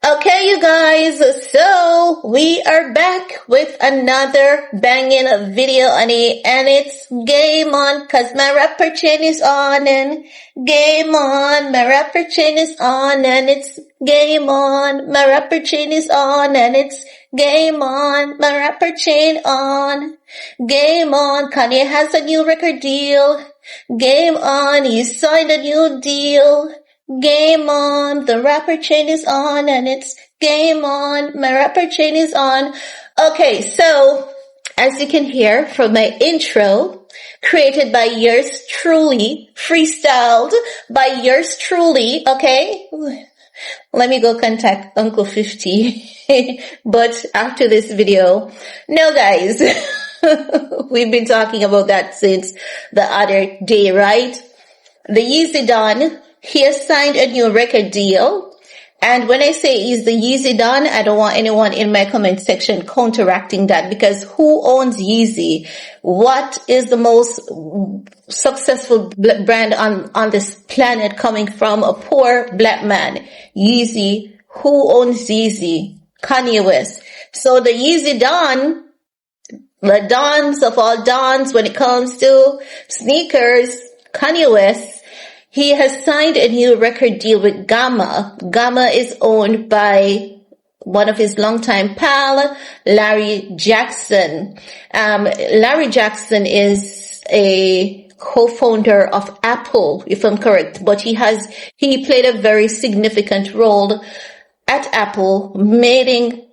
Okay, you guys, so we are back with another banging video, honey, and it's game on, cause my rapper chain is on, and game on, my rapper chain is on, and it's game on, my rapper chain is on, and it's game on, my rapper chain on, game on, Kanye has a new record deal, game on, he signed a new deal, game on, the rapper chain is on, and it's game on, my rapper chain is on. Okay, so as you can hear from my intro, created by yours truly, freestyled by yours truly, okay? Let me go contact Uncle 50, but after this video, no guys, we've been talking about that since the other day, right? The Yeezy Don, he has signed a new record deal. And when I say he's the Yeezy Don, I don't want anyone in my comment section counteracting that, because who owns Yeezy? What is the most successful brand on this planet coming from a poor black man? Yeezy. Who owns Yeezy? Kanye West. So the Yeezy Don, the dons of all dons when it comes to sneakers, Kanye West, he has signed a new record deal with Gamma. Gamma is owned by one of his longtime pal, Larry Jackson. Larry Jackson is a co-founder of Apple, if I'm correct, but he played a very significant role at Apple, making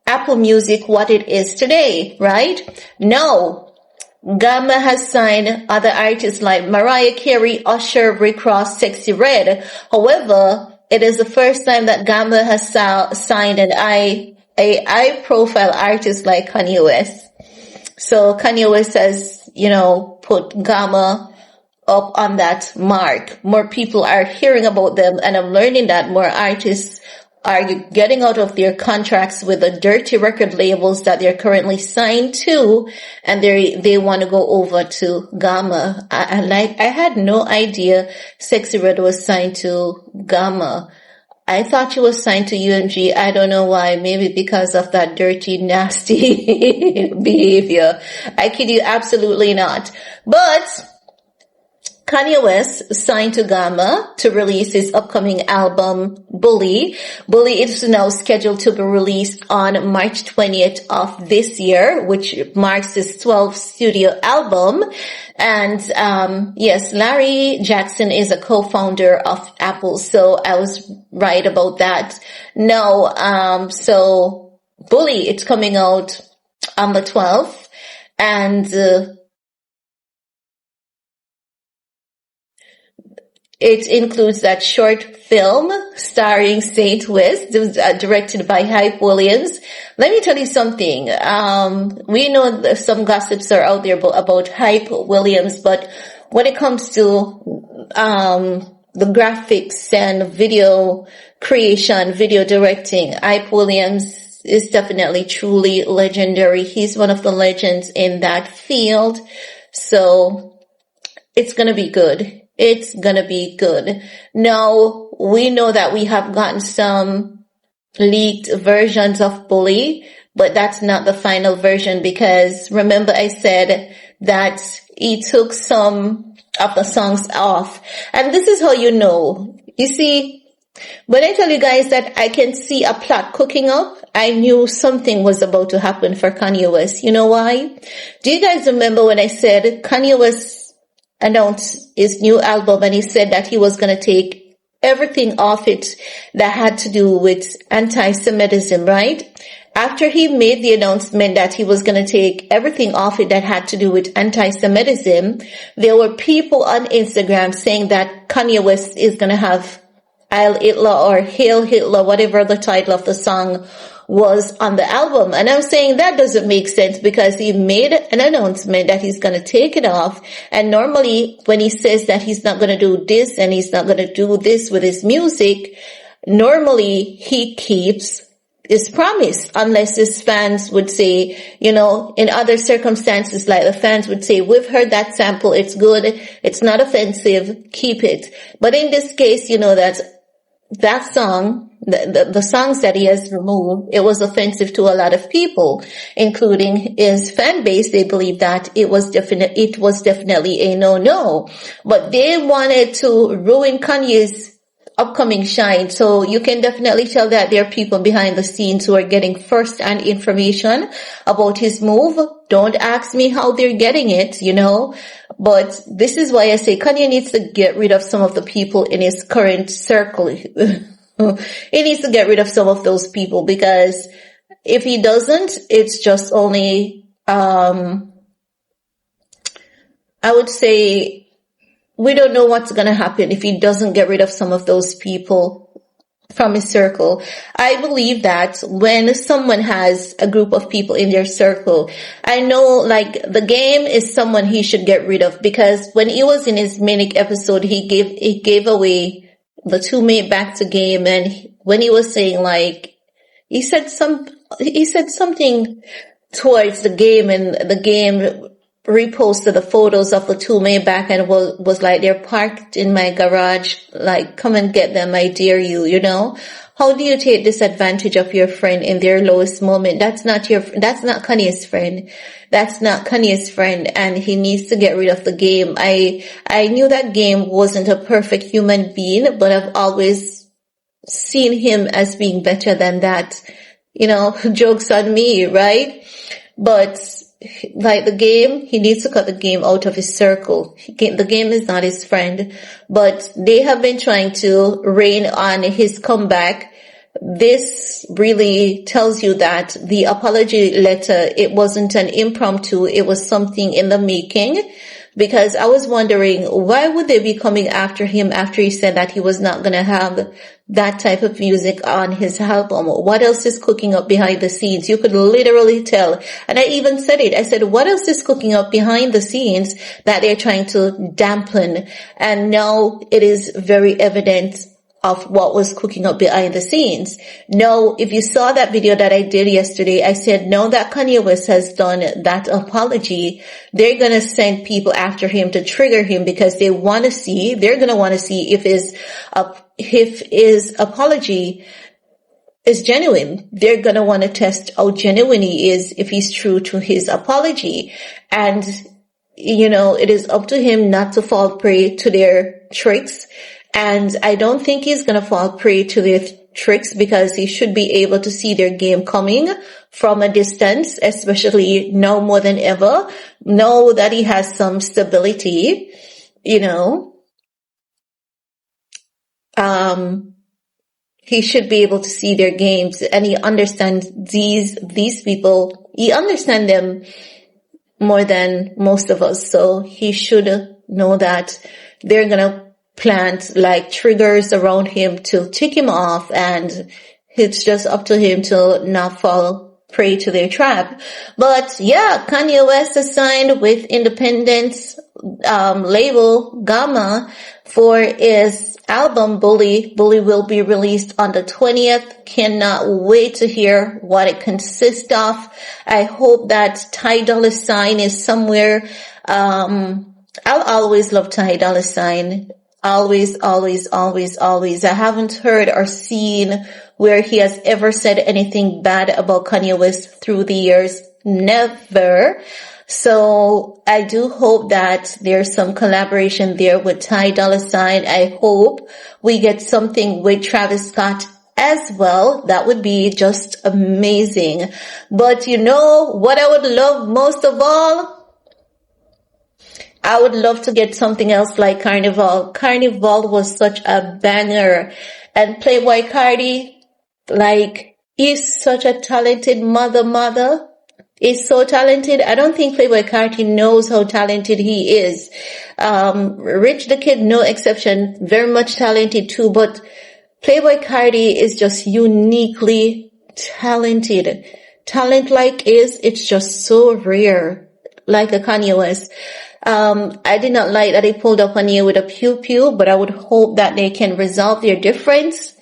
Apple Music what it is today, right? No. Gamma has signed other artists like Mariah Carey, Usher, Rick Ross, Sexy Red. However, it is the first time that Gamma has signed a high-profile artist like Kanye West. So Kanye West has, put Gamma up on that mark. More people are hearing about them, and I'm learning that more artists are getting out of their contracts with the dirty record labels that they're currently signed to, and they want to go over to Gamma. I had no idea Sexy Red was signed to Gamma. I thought she was signed to UMG. I don't know why. Maybe because of that dirty, nasty behavior. I kid you, absolutely not. But Kanye West signed to Gamma to release his upcoming album, Bully. Bully is now scheduled to be released on March 20th of this year, which marks his 12th studio album. And, yes, Larry Jackson is a co-founder of Apple. So I was right about that. Now, so Bully, it's coming out on the 12th, and, it includes that short film starring Saint West, directed by Hype Williams. Let me tell you something. We know that some gossips are out there about Hype Williams, but when it comes to the graphics and video creation, video directing, Hype Williams is definitely truly legendary. He's one of the legends in that field. So it's gonna be good. It's gonna be good. Now, we know that we have gotten some leaked versions of Bully, but that's not the final version, because remember I said that he took some of the songs off. And this is how you know. You see, when I tell you guys that I can see a plot cooking up, I knew something was about to happen for Kanye West. You know why? Do you guys remember when I said Kanye West announced his new album, and he said that he was going to take everything off it that had to do with anti-Semitism, right? After he made the announcement that he was going to take everything off it that had to do with anti-Semitism, there were people on Instagram saying that Kanye West is going to have Heil Hitler or Hail Hitler, whatever the title of the song was on the album. And I'm saying that doesn't make sense, because he made an announcement that he's going to take it off. And normally when he says that he's not going to do this and he's not going to do this with his music, normally he keeps his promise, unless his fans would say, in other circumstances, like the fans would say, we've heard that sample, it's good, it's not offensive, keep it. But in this case, that song the songs that he has removed, it was offensive to a lot of people, including his fan base. They believe that it was definitely a no. But they wanted to ruin Kanye's upcoming shine. So you can definitely tell that there are people behind the scenes who are getting first-hand information about his move. Don't ask me how they're getting it, But this is why I say Kanye needs to get rid of some of the people in his current circle. He needs to get rid of some of those people, because if he doesn't, it's just only, I would say, we don't know what's going to happen if he doesn't get rid of some of those people from his circle. I believe that when someone has a group of people in their circle, I know like The Game is someone he should get rid of, because when he was in his Manic episode, he gave away the 2 back to Game, and when he was saying like, he said something towards The Game, and The Game reposted the photos of the 2 back and was like, they're parked in my garage, like, come and get them, I dare you, How do you take disadvantage of your friend in their lowest moment? That's not Kanye's friend. That's not Kanye's friend, and he needs to get rid of The Game. I knew that Game wasn't a perfect human being, but I've always seen him as being better than that. Joke's on me, right? But like The Game, he needs to cut The Game out of his circle. The Game is not his friend, but they have been trying to rain on his comeback. This really tells you that the apology letter, it wasn't an impromptu, it was something in the making. Because I was wondering, why would they be coming after him after he said that he was not going to have that type of music on his album? What else is cooking up behind the scenes? You could literally tell. And I even said it. I said, what else is cooking up behind the scenes that they're trying to dampen? And now it is very evident of what was cooking up behind the scenes. Now, if you saw that video that I did yesterday, I said, now that Kanye West has done that apology, they're going to send people after him to trigger him, because they're going to want to see if his apology is genuine. They're going to want to test how genuine he is, if he's true to his apology. And, it is up to him not to fall prey to their tricks. And I don't think he's going to fall prey to their tricks, because he should be able to see their game coming from a distance, especially now more than ever. Know that he has some stability, he should be able to see their games, and he understands these people. He understands them more than most of us. So he should know that they're going to plant like triggers around him to tick him off, and it's just up to him to not fall prey to their trap. But yeah, Kanye West is signed with independent label Gamma for his album Bully. Bully will be released on the 20th. Cannot wait to hear what it consists of. I hope that Ty Dolla $ign is somewhere. I'll always love Ty Dolla $ign. Always. I haven't heard or seen where he has ever said anything bad about Kanye West through the years. Never. So I do hope that there's some collaboration there with Ty Dolla $ign. I hope we get something with Travis Scott as well. That would be just amazing. But what I would love most of all? I would love to get something else like Carnival. Carnival was such a banger. And Playboy Carti, he's such a talented mother. He's so talented. I don't think Playboy Carti knows how talented he is. Rich the Kid, no exception, very much talented too. But Playboy Carti is just uniquely talented. Talent it's just so rare, like a Kanye West. I did not like that they pulled up on you with a pew, but I would hope that they can resolve their difference,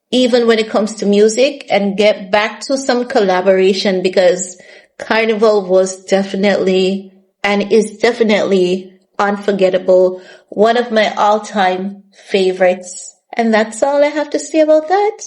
even when it comes to music, and get back to some collaboration, because Carnival was definitely and is definitely unforgettable. One of my all-time favorites. And that's all I have to say about that.